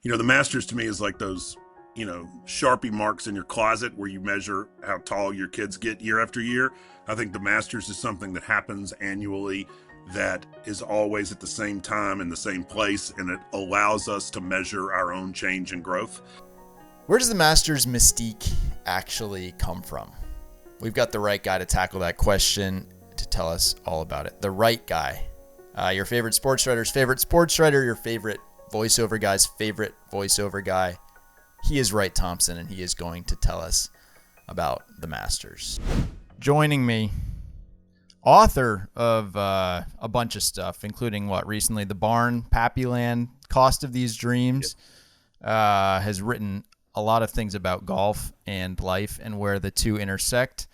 The Masters to me is like those, Sharpie marks in your closet where you measure how tall your kids get year after year. I think the Masters is something that happens annually that is always at the same time in the same place, and it allows us to measure our own change and growth. Where does the Masters mystique actually come from? We've got the right guy to tackle that question to tell us all about it. The right guy. Your favorite sports writer's favorite sports writer, your favorite voiceover guy's favorite voiceover guy. He is Wright Thompson, and he is going to tell us about the Masters. Joining me, author of a bunch of stuff, including recently The Barn, Pappyland, Cost of These Dreams, has written a lot of things about golf and life and where the two intersect.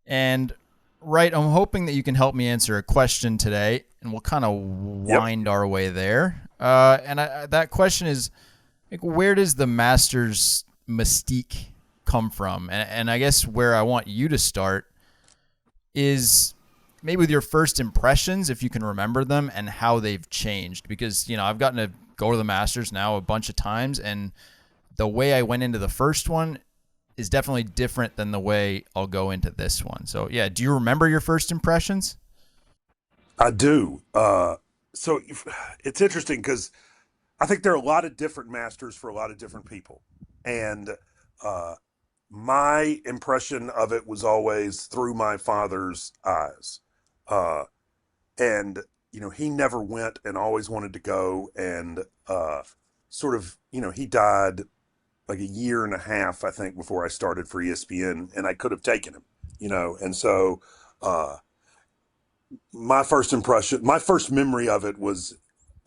And Wright, I'm hoping that you can help me answer a question today, and we'll kind of wind our way there. That question is, where does the Masters mystique come from? And I guess where I want you to start is maybe with your first impressions, if you can remember them, and how they've changed. Because, I've gotten to go to the Masters now a bunch of times, and the way I went into the first one is definitely different than the way I'll go into this one. So, do you remember your first impressions? I do. So it's interesting because I think there are a lot of different Masters for a lot of different people. And my impression of it was always through my father's eyes. And, he never went and always wanted to go. And he died like a year and a half, I think, before I started for ESPN, and I could have taken him, And so my first memory of it was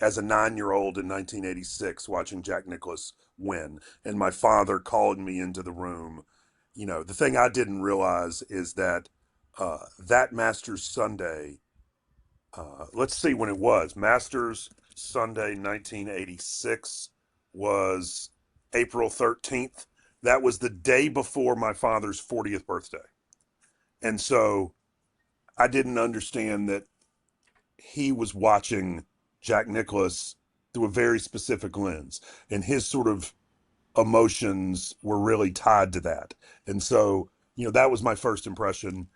as a 9-year-old in 1986 watching Jack Nicklaus win, and my father calling me into the room. The thing I didn't realize is that that Masters Sunday, let's see when it was. Masters Sunday 1986 was April 13th. That was the day before my father's 40th birthday. And so I didn't understand that he was watching Jack Nicklaus through a very specific lens, and his sort of emotions were really tied to that. And so, that was my first impression.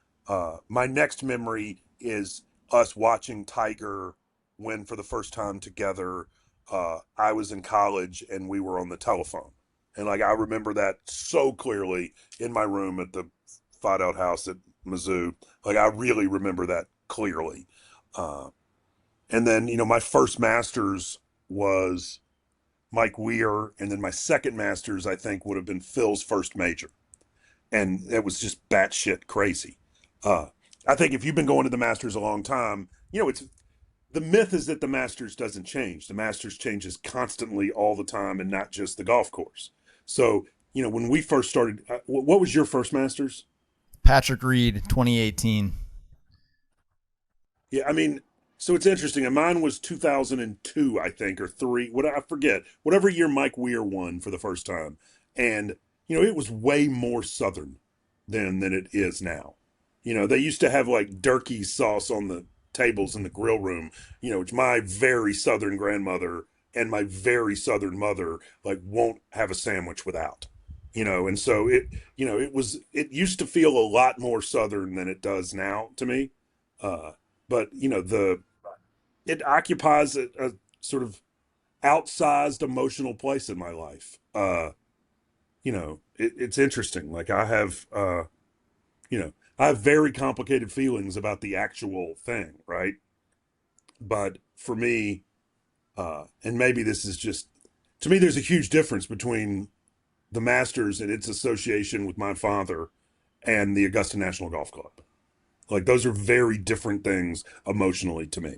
My next memory is us watching Tiger win for the first time together. I was in college and we were on the telephone. And I remember that so clearly in my room at the Fidout House at Mizzou. I really remember that clearly. And then, my first Masters was Mike Weir. And then my second Masters, I think, would have been Phil's first major. And it was just batshit crazy. I think if you've been going to the Masters a long time, the myth is that the Masters doesn't change. The Masters changes constantly all the time, and not just the golf course. So, when we first started, what was your first Masters? Patrick Reed, 2018. Yeah, so it's interesting. And mine was 2002, I think, or three. I forget. Whatever year Mike Weir won for the first time. And, it was way more Southern than it is now. They used to have Durkee sauce on the tables in the grill room, which my very Southern grandmother and my very Southern mother won't have a sandwich without, and so it used to feel a lot more Southern than it does now to me. But it occupies a sort of outsized emotional place in my life. It's interesting. I have very complicated feelings about the actual thing, right? But for me, and maybe this is just, to me, there's a huge difference between the Masters and its association with my father and the Augusta National Golf Club. Those are very different things emotionally to me.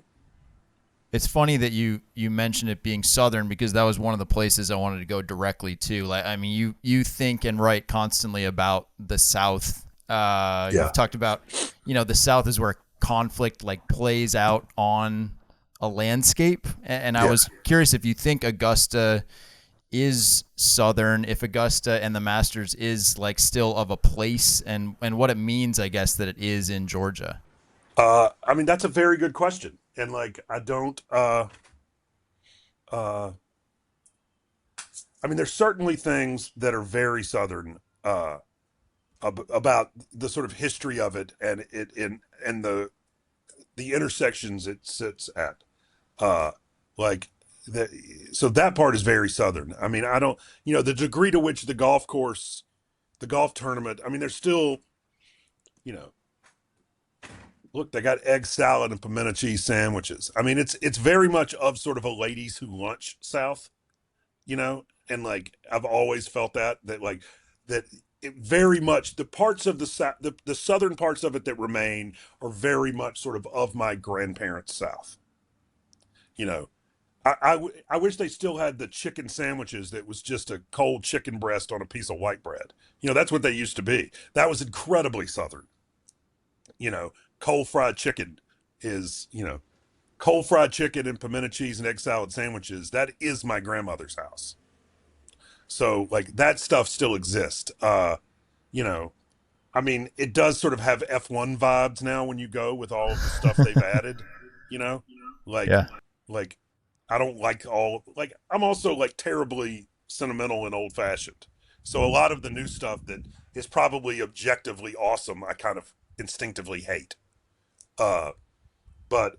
It's funny that you mentioned it being Southern, because that was one of the places I wanted to go directly to. You think and write constantly about the South. You've talked about, the South is where conflict plays out on a landscape. And I was curious if you think Augusta is Southern, if Augusta and the Masters is still of a place, and what it means, I guess, that it is in Georgia. That's a very good question. And I don't, I mean, there's certainly things that are very Southern about the sort of history of it and and the intersections it sits at. Uh, like the, so that part is very Southern. I mean, I don't, the degree to which the golf tournament. I mean, there's still, you know, look, they got egg salad and pimento cheese sandwiches. I mean, it's very much of sort of a ladies who lunch South, and like I've always felt that like that it very much the parts of the southern parts of it that remain are very much sort of my grandparents' South. You know, I wish they still had the chicken sandwiches that was just a cold chicken breast on a piece of white bread. That's what they used to be. That was incredibly southern. You know, cold fried chicken is, cold fried chicken and pimento cheese and egg salad sandwiches. That is my grandmother's house. So like that stuff still exists. You know, I mean, it does sort of have F1 vibes now when you go with all of the stuff they've added, you know? Like Yeah. like I don't like all like I'm also like terribly sentimental and old fashioned. So a lot of the new stuff that is probably objectively awesome, I kind of instinctively hate. Uh but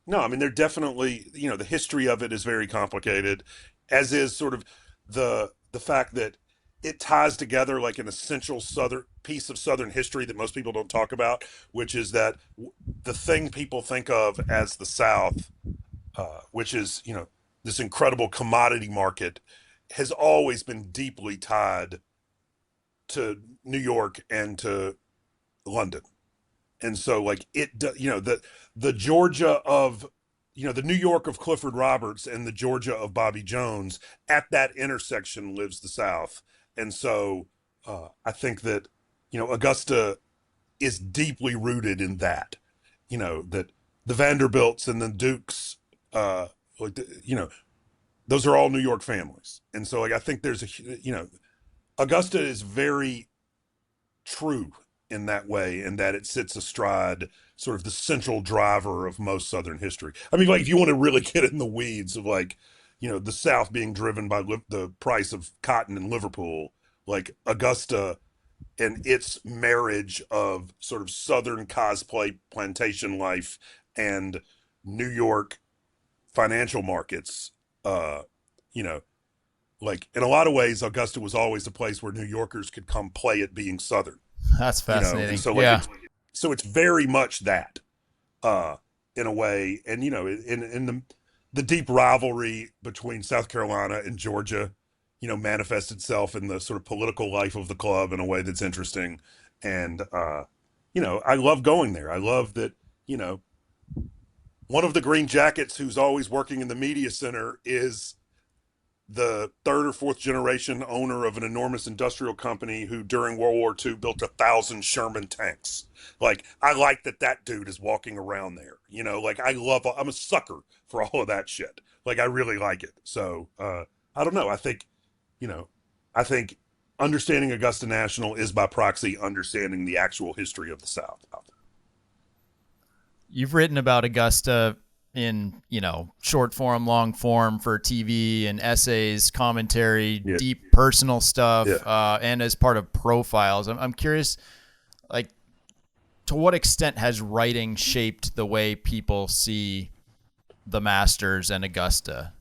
no, I mean they're definitely, the history of it is very complicated, as is sort of the fact that it ties together like an essential southern piece of southern history that most people don't talk about, which is that the thing people think of as the South, which is this incredible commodity market, has always been deeply tied to New York and to London. And so like the Georgia of the New York of Clifford Roberts and the Georgia of Bobby Jones, at that intersection lives the South. And so I think that Augusta is deeply rooted in that. That the Vanderbilts and the Dukes, like those are all New York families. And so like I think there's Augusta is very true in that way, and that it sits astride sort of the central driver of most Southern history. I mean, like if you want to really get in the weeds of like, the South being driven by the price of cotton in Liverpool, like Augusta and its marriage of sort of Southern cosplay plantation life and New York financial markets, you know, like in a lot of ways, Augusta was always a place where New Yorkers could come play at being Southern. That's And fascinating. so like Yeah. it's very much that uh in a way. And in the deep rivalry between South Carolina and Georgia, manifests itself in the sort of political life of the club in a way that's interesting. And I love going there. I love that, one of the Green Jackets who's always working in the media center is the third or fourth generation owner of an enormous industrial company who during World War II built 1,000 Sherman tanks. Like, I like that dude is walking around there. Like I'm a sucker for all of that shit. Like, I really like it. So, I don't know. You know, I think understanding Augusta National is by proxy understanding the actual history of the South. You've written about Augusta in, short form, long form for TV and essays, commentary, Yeah. deep personal stuff, Yeah. and as part of profiles. I'm curious, like, to what extent has writing shaped the way people see the Masters and Augusta?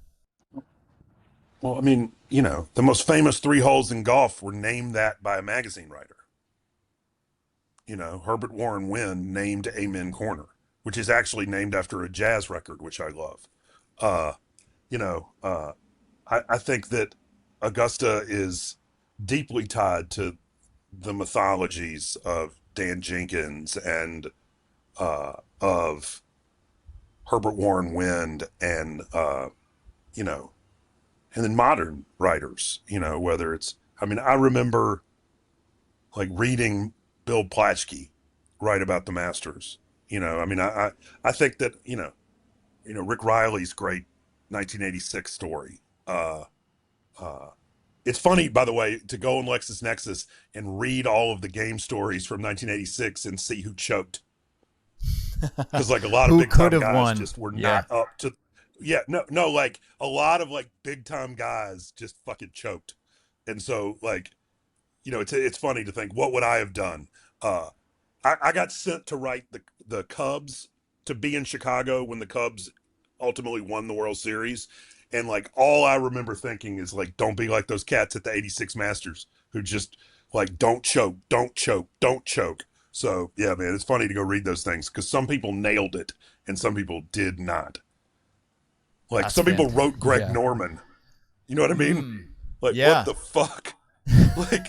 Well, I mean, the most famous three holes in golf were named that by a magazine writer. Herbert Warren Wynn named Amen Corner, which is actually named after a jazz record, which I love. Uh, I think that Augusta is deeply tied to the mythologies of Dan Jenkins and of Herbert Warren Wynn and you know and then modern writers, whether it's, I mean, I remember like reading Bill Plaschke write about the Masters. I mean, I think that, Rick Riley's great 1986 story. Uh, it's funny, by the way, to go on LexisNexis and read all of the game stories from 1986 and see who choked. Because like a lot of Who big could time have guys won? just were Yeah. not up to, Yeah, no, like a lot of like big time guys just fucking choked, and so like it's funny to think what would I have done. Uh, I got sent to write the Cubs to be in Chicago when the Cubs ultimately won the World Series, and like all I remember thinking is like, don't be like those cats at the '86 Masters who just like don't choke, don't choke, don't choke. So yeah, man, it's funny to go read those things because some people nailed it and some people did not. Like That's some people fantastic. wrote Greg Yeah. Norman. You know what I mean? Mm. Like what Yeah. the fuck? Like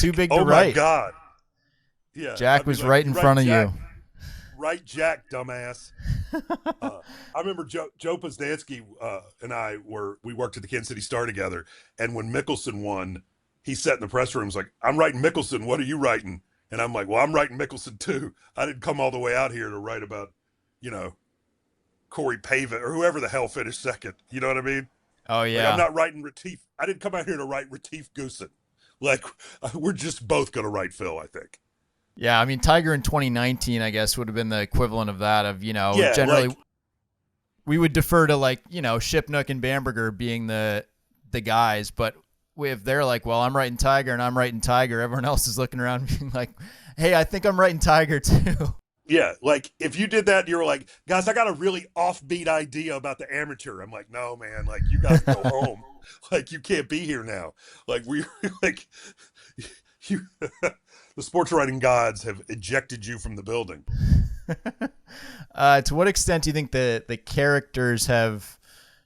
Too like big to oh my write. god. Yeah, Jack I'd be was like, right you in write front of Jack, you. write Jack, dumbass. I remember Joe Posnanski and we worked at the Kansas City Star together, and when Mickelson won, he sat in the press room, was like, "I'm writing Mickelson. What are you writing?" And I'm like, "Well, I'm writing Mickelson too. I didn't come all the way out here to write about, you know, Corey Pavin or whoever the hell finished second. You know what I mean? Oh Like I'm yeah. not writing Retief. I didn't come out here to write Retief Goosen. Like we're just both gonna write Phil. I think. Yeah, I mean Tiger in 2019 I guess would have been the equivalent of that of, Yeah, generally like we would defer to like, Shipnuck and Bamberger being the guys, but if they're like, well, I'm writing Tiger and I'm writing Tiger, everyone else is looking around being like, hey, I think I'm writing Tiger too. yeah, like if you did that, you were like, guys, I got a really offbeat idea about the amateur. I'm like, no, man, like you got to go home. Like you can't be here now. Like we like you, the sports writing gods have ejected you from the building. To what extent do you think the characters have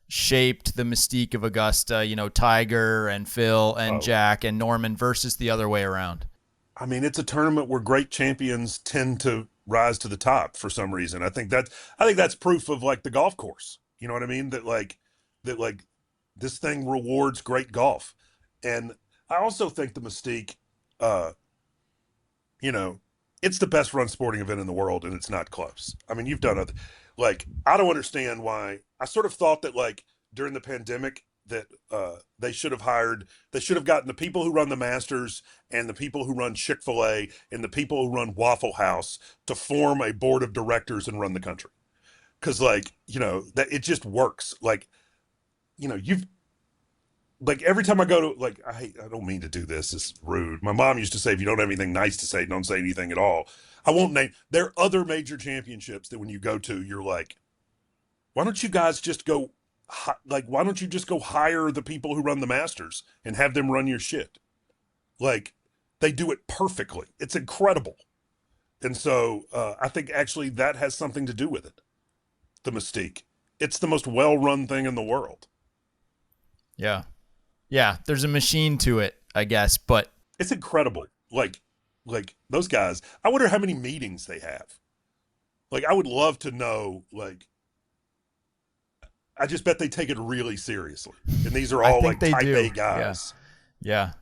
shaped the mystique of Augusta? Tiger and Phil and Oh, Jack and Norman versus the other way around. I mean, it's a tournament where great champions tend to rise to the top for some reason. I think that's proof of like the golf course. You know what I mean? That like this thing rewards great golf. And I also think the Mystique uh you know, it's the best run sporting event in the world and it's not close. I mean, you've done other like I don't understand why. I sort of thought that like during the pandemic that they should have gotten the people who run the Masters and the people who run Chick-fil-A and the people who run Waffle House to form a board of directors and run the country. Cuz like, that it just works. Like, you've like every time I go to like I don't mean to do this. It's rude. My mom used to say if you don't have anything nice to say, don't say anything at all. I won't name. There are other major championships that when you go to, you're like, why don't you guys just go like why don't you just go hire the people who run the Masters and have them run your shit? Like they do it perfectly. It's incredible. And so I think actually that has something to do with it. The Mystique. It's the most well-run thing in the world. Yeah. Yeah, there's a machine to it, I guess, but It's incredible. Like those guys. I wonder how many meetings they have. Like I would love to know. Like I just bet they take it really seriously. And these are I all think like they type A do. Yeah. guys. Yeah.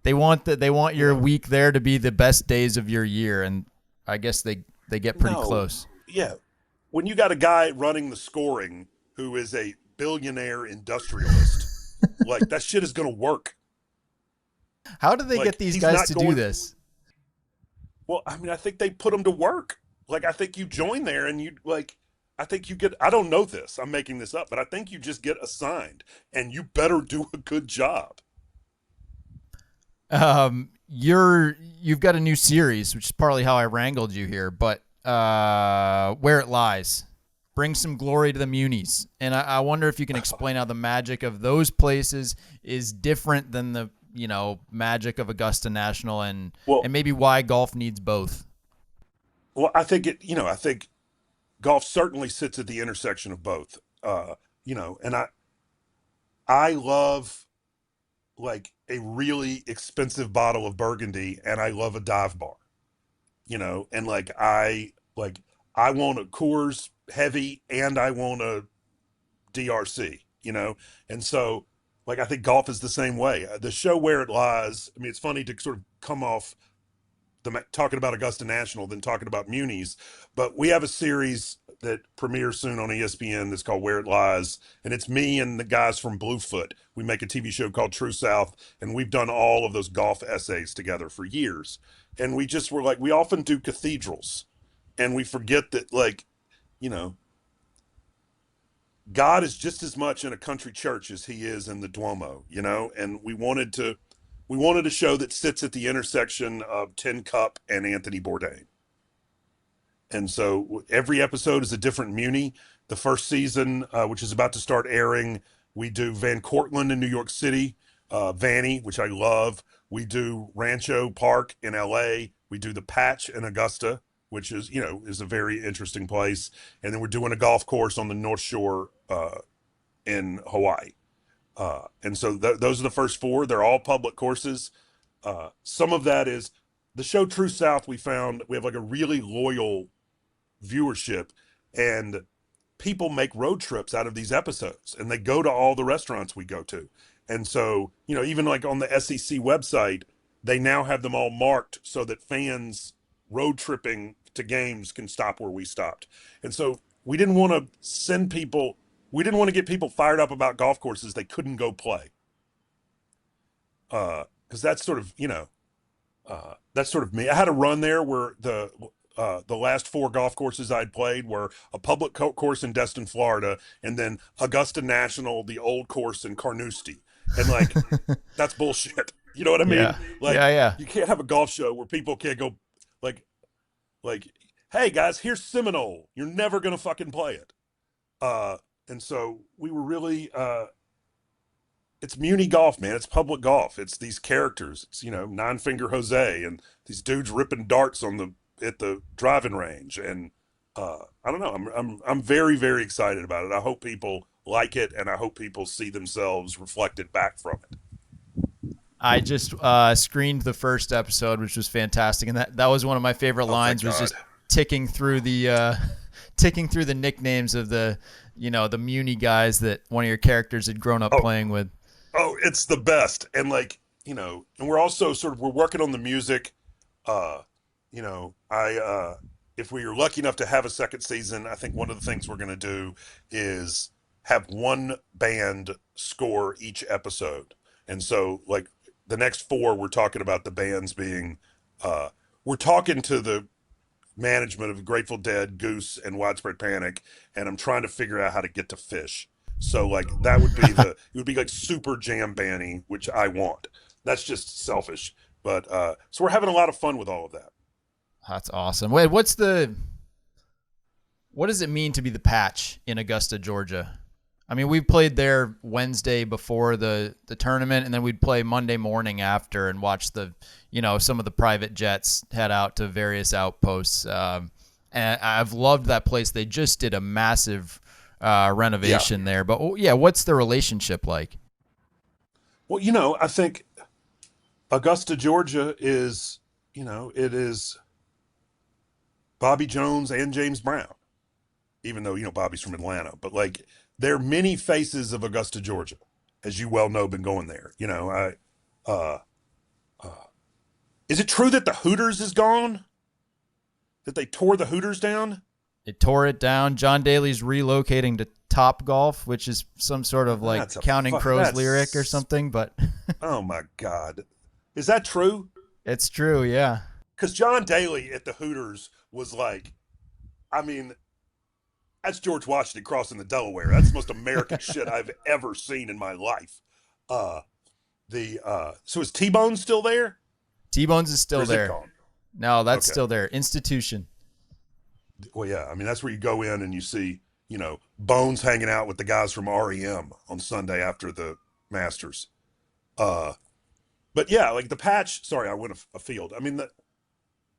They want You your know? week there to be the best days of your year, and I guess they get pretty No. close. Yeah. When you got a guy running the scoring who is a billionaire industrialist, like that shit is gonna work. How do they get Like these he's guys not to do going. this? Well, I mean, I think they put him to work. Like I think you join there and you like. I think you get. I don't know this. I'm making this up, but I think you just get assigned, and you better do a good job. You've got a new series, which is partly how I wrangled you here, but Where It Lies. Bring some glory to the Munis. And I wonder if you can explain how the magic of those places is different than the, magic of Augusta National Well, and maybe why golf needs both. I think it. I think golf certainly sits at the intersection of both. And I love like a really expensive bottle of Burgundy, and I love a dive bar. And like I want a Coors Heavy, and I want a DRC. And so like I think golf is the same way. The show Where It Lies. I mean, it's funny to sort of come off talking about Augusta National than talking about Munis. But we have a series that premieres soon on ESPN that's called Where It Lies, and it's me and the guys from Bluefoot. We make a TV show called True South, and we've done all of those golf essays together for years. And we just were like, we often do cathedrals, and we forget that, like, you know, God is just as much in a country church as he is in the Duomo, and we wanted a show that sits at the intersection of Tin Cup and Anthony Bourdain. And so every episode is a different Muni. The first season, which is about to start airing, we do Van Cortlandt in New York City, Vanny, which I love. We do Rancho Park in LA. We do the Patch in Augusta, which is a very interesting place. And then we're doing a golf course on the North Shore in Hawaii. And so those are the first four. They're all public courses. Some of that is the show True South. We found we have like a really loyal viewership, and people make road trips out of these episodes, and they go to all the restaurants we go to. And so, even like on the SEC website, they now have them all marked so that fans road tripping to games can stop where we stopped. And so we didn't want to get people fired up about golf courses they couldn't go play. Because that's sort of, that's sort of me. I had a run there where the last four golf courses I'd played were a public course in Destin, Florida, and then Augusta National, the old course in Carnoustie. And like, that's bullshit. You know what I mean? Yeah. Like, Yeah. you can't have a golf show where people can't go like, hey guys, here's Seminole. You're never going to fucking play it. And so we were really, it's Muni golf, man. It's public golf. It's these characters. It's, Nine Finger Jose and these dudes ripping darts at the driving range. And I don't know. I'm very, very excited about it. I hope people like it, and I hope people see themselves reflected back from it. I just screened the first episode, which was fantastic, and that was one of my favorite lines. Was just ticking through the nicknames of the Muni guys that one of your characters had grown up playing with. Oh, it's the best. And like, and we're also we're working on the music. If we are lucky enough to have a second season, I think one of the things we're going to do is have one band score each episode. And so like the next four, we're talking about the bands being, we're talking to the management of Grateful Dead, Goose, and Widespread Panic, and I'm trying to figure out how to get to Fish. So like that would be it would be like super jam bandy, which I want. That's just selfish. But so we're having a lot of fun with all of that. That's awesome. Wait, what does it mean to be the Patch in Augusta, Georgia? I mean, we played there Wednesday before the tournament, and then we'd play Monday morning after and watch some of the private jets head out to various outposts. And I've loved that place. They just did a massive renovation there. But yeah, what's the relationship like? Well, I think Augusta, Georgia is, it is Bobby Jones and James Brown, even though, Bobby's from Atlanta. But like, there are many faces of Augusta, Georgia, as you well know, been going there. Is it true that the Hooters is gone? That they tore the Hooters down? It tore it down. John Daly's relocating to Top Golf, which is some sort of like Counting Crows lyric or something. But oh my God, is that true? It's true, yeah. Because John Daly at the Hooters was like, I mean, that's George Washington crossing the Delaware. That's the most American shit I've ever seen in my life. So is T-Bone still there? T-Bone's is still there. No, that's still there. Institution. Well, yeah. I mean, that's where you go in and you see, Bones hanging out with the guys from REM on Sunday after the Masters. But yeah, like the Patch. Sorry, I went afield. I mean,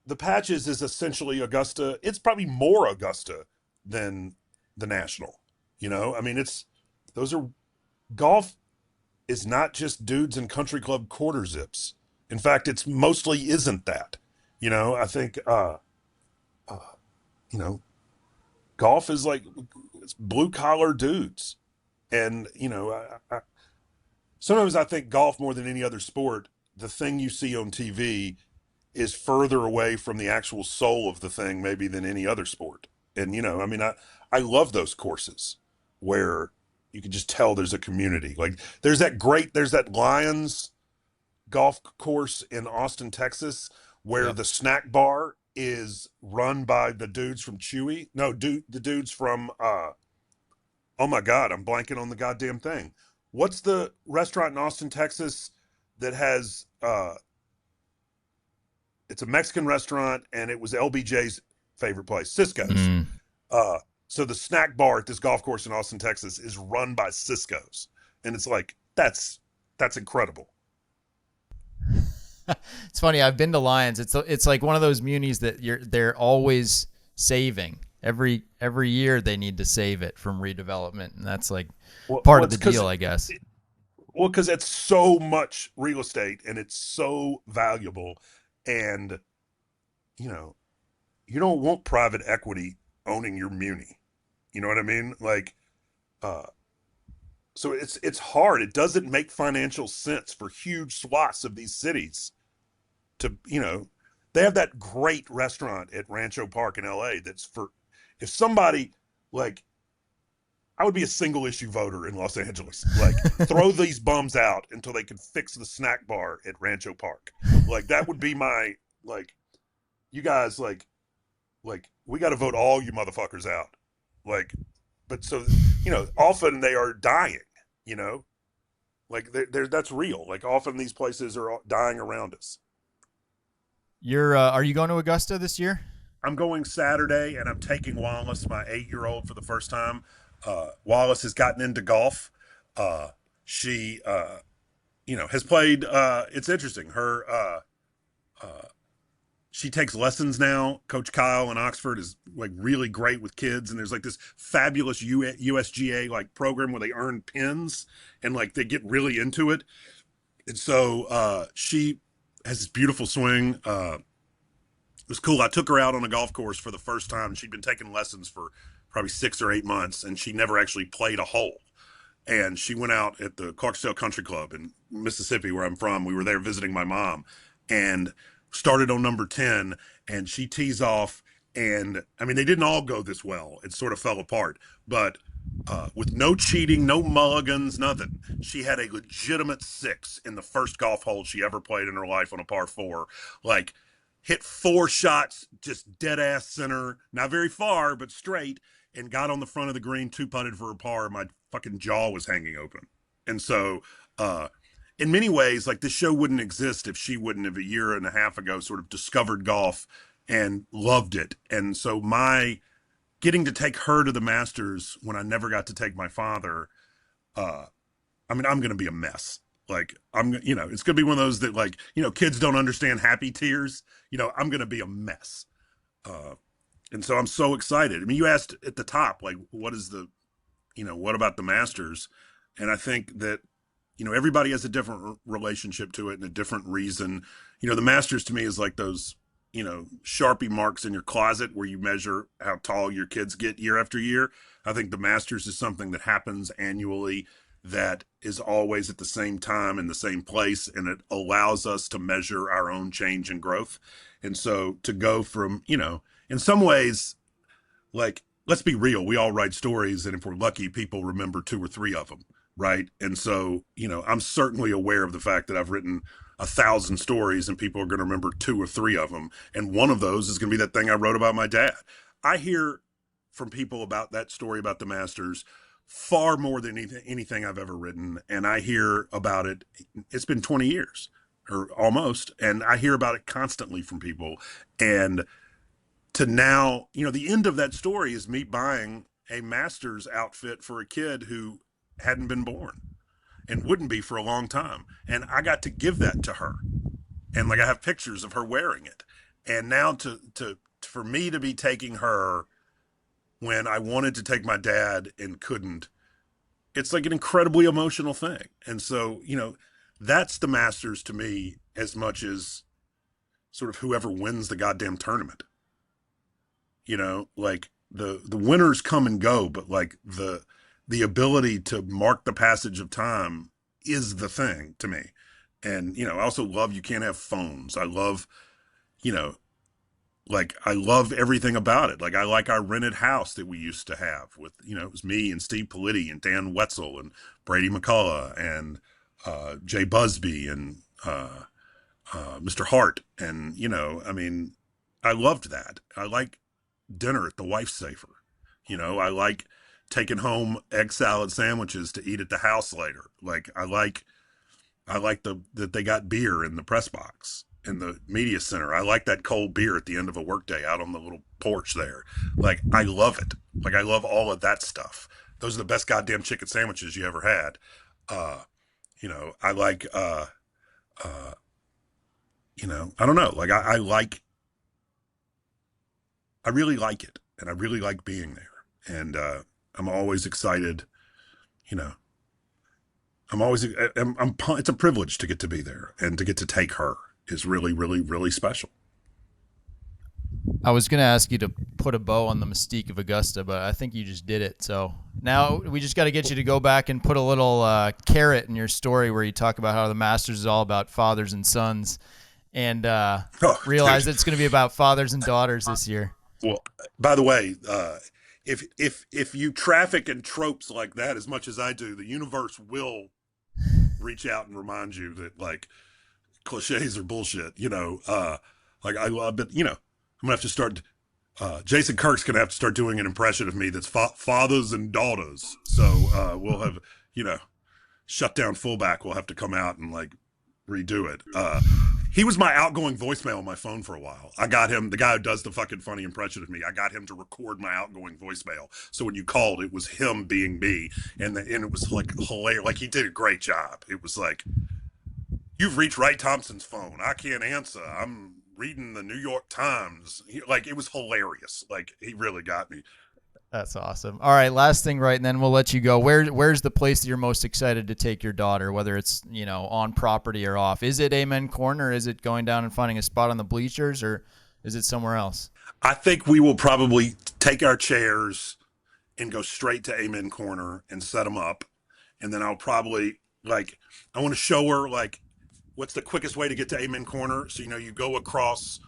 the Patches is essentially Augusta. It's probably more Augusta than the National. I mean, golf is not just dudes in country club quarter zips. In fact, it's mostly isn't that. I think golf is like, it's blue collar dudes. And, sometimes I think golf more than any other sport, the thing you see on TV is further away from the actual soul of the thing, maybe than any other sport. And, I mean, I love those courses where you can just tell there's a community. Like there's that Lions golf course in Austin, Texas, where the snack bar is run by the dudes from Chewy. No, the dudes from Oh my God, I'm blanking on the goddamn thing. What's the restaurant in Austin, Texas that has it's a Mexican restaurant and it was LBJ's favorite place, Cisco's. Mm. Uh so the snack bar at this golf course in Austin, Texas is run by Cisco's. And it's like that's incredible. It's funny. I've been to Lions. It's like one of those munis that they're always saving. Every year they need to save it from redevelopment, and that's like part Well, of the it's because deal, I guess. well, because it's so much real estate and it's so valuable, and you know, you don't want private equity owning your muni. You know what I mean? Like, uh, so it's hard. It doesn't make financial sense for huge swaths of these cities to, they have that great restaurant at Rancho Park in LA that's for if somebody like I would be a single issue voter in Los Angeles. Like, throw these bums out until they can fix the snack bar at Rancho Park. Like, that would be my like. You guys like we got to vote all you motherfuckers out. Like, but so often they are dying. You know, like they're that's real. Like often these places are dying around us. You're are you going to Augusta this year? I'm going Saturday, and I'm taking Wallace, my 8-year-old, for the first time. Wallace has gotten into golf. She, has played. It's interesting. Uh, she takes lessons now. Coach Kyle in Oxford is like really great with kids, and there's like this fabulous USGA like program where they earn pins and like they get really into it. And so she has this beautiful swing. It was cool. I took her out on a golf course for the first time. She'd been taking lessons for probably 6 or 8 months, and she never actually played a hole. And she went out at the Clarksdale Country Club in Mississippi, where I'm from. We were there visiting my mom, and started on number 10. And she tees off, and I mean, they didn't all go this well. It sort of fell apart, but with no cheating, no mulligans, nothing. She had a legitimate six in the first golf hole she ever played in her life on a par four. Like, hit 4 shots, just dead ass center, not very far, but straight, and got on the front of the green, two putted for a par. My fucking jaw was hanging open. And so, in many ways, like this show wouldn't exist if she wouldn't have a year and a half ago sort of discovered golf and loved it. And so, my getting to take her to the Masters when I never got to take my father, I mean, I'm going to be a mess. Like it's going to be one of those that like, kids don't understand happy tears. I'm going to be a mess. Uh, and so I'm so excited. I mean, you asked at the top, like, what is what about the Masters? And I think that, everybody has a different relationship to it and a different reason. The Masters to me is like those, Sharpie marks in your closet where you measure how tall your kids get year after year. I think the Masters is something that happens annually that is always at the same time in the same place, and it allows us to measure our own change and growth. And so to go from, in some ways, like, let's be real, we all write stories, and if we're lucky, people remember 2 or 3 of them, right? And so, I'm certainly aware of the fact that I've written 1,000 stories and people are going to remember 2 or 3 of them, and one of those is going to be that thing I wrote about my dad. I hear from people about that story about the Masters far more than anything I've ever written. And I hear about it. It's been 20 years or almost. And I hear about it constantly from people. And to now, the end of that story is me buying a Masters outfit for a kid who hadn't been born and wouldn't be for a long time. And I got to give that to her. And like, I have pictures of her wearing it. And now for me to be taking her when I wanted to take my dad and couldn't, it's like an incredibly emotional thing. And so, that's the Masters to me as much as sort of whoever wins the goddamn tournament. Like the winners come and go, but like the ability to mark the passage of time is the thing to me. And, I also love, you can't have phones. I love, like, I love everything about it. Like, I like our rented house that we used to have with, it was me and Steve Politti and Dan Wetzel and Brady McCullough and Jay Busby and Mr. Hart. And, I mean, I loved that. I like dinner at the Wife Saver. I like taking home egg salad sandwiches to eat at the house later. Like I like that they got beer in the press box in the media center. I like that cold beer at the end of a workday out on the little porch there. Like I love it. Like I love all of that stuff. Those are the best goddamn chicken sandwiches you ever had. I like I don't know. Like I really like it, and I really like being there, and I'm always excited. You know, it's a privilege to get to be there and to get to take her is really, really, really special. I was going to ask you to put a bow on the mystique of Augusta, but I think you just did it. So now we just got to get you to go back and put a little carrot in your story where you talk about how the Masters is all about fathers and sons, and realize it's going to be about fathers and daughters this year. Well, by the way, if you traffic in tropes like that as much as I do, the universe will reach out and remind you that like cliches are bullshit. Like I love it. I'm gonna have to start. Jason Kirk's gonna have to start doing an impression of me that's fathers and daughters. So we'll have shut down fullback will have to come out and like redo it. He was my outgoing voicemail on my phone for a while. I got him, the guy who does the fucking funny impression of me, I got him to record my outgoing voicemail. So when you called, it was him being me. And it was like hilarious. Like he did a great job. It was like, you've reached Wright Thompson's phone. I can't answer. I'm reading the New York Times. Like it was hilarious. Like he really got me. That's awesome. All right, last thing, right, and then we'll let you go. Where's the place that you're most excited to take your daughter, whether it's on property or off? Is it Amen Corner? Or is it going down and finding a spot on the bleachers, or is it somewhere else? I think we will probably take our chairs and go straight to Amen Corner and set them up, and then I'll probably I want to show her what's the quickest way to get to Amen Corner. So you go across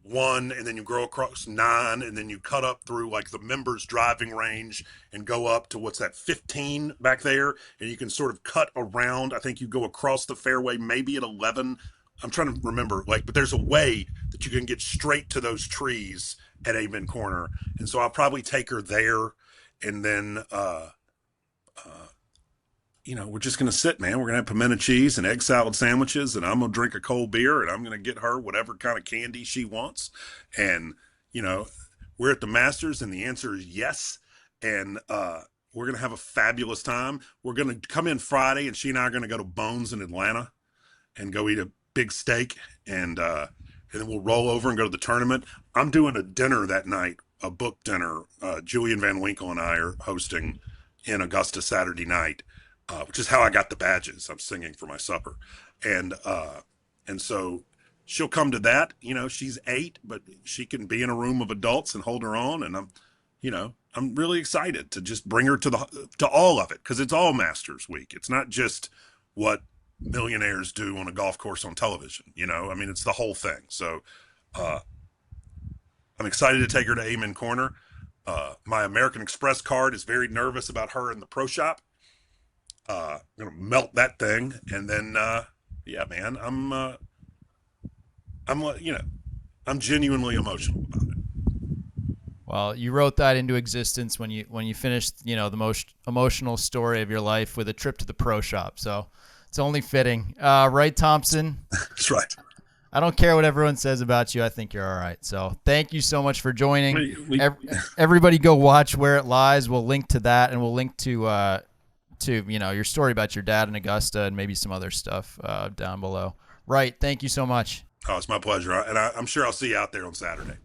1 and then you go across 9 and then you cut up through the members driving range and go up to what's that 15 back there, and you can sort of cut around. I think you go across the fairway maybe at 11. I'm trying to remember but there's a way that you can get straight to those trees at Amen Corner, and so I'll probably take her there, and then we're just going to sit, man. We're going to have pimento cheese and egg salad sandwiches, and I'm going to drink a cold beer, and I'm going to get her whatever kind of candy she wants. And, we're at the Masters, and the answer is yes. And we're going to have a fabulous time. We're going to come in Friday, and she and I are going to go to Bones in Atlanta and go eat a big steak, and then we'll roll over and go to the tournament. I'm doing a dinner that night, a book dinner. Julian Van Winkle and I are hosting in Augusta Saturday night. Which is how I got the badges. I'm singing for my supper. And so she'll come to that. She's 8, but she can be in a room of adults and hold her own. And I'm really excited to just bring her to all of it, because it's all Masters week. It's not just what millionaires do on a golf course on television. It's the whole thing. So I'm excited to take her to Amen Corner. My American Express card is very nervous about her in the pro shop. I'm gonna melt that thing, and then yeah, man, I'm genuinely emotional about it. Well, you wrote that into existence when you finished the most emotional story of your life with a trip to the pro shop. So it's only fitting. Wright Thompson. That's right. I don't care what everyone says about you. I think you're all right. So thank you so much for joining. Everybody go watch Where It Lies. We'll link to that, and we'll link to your story about your dad in Augusta and maybe some other stuff down below. Right. Thank you so much. Oh, it's my pleasure. And I'm sure I'll see you out there on Saturday.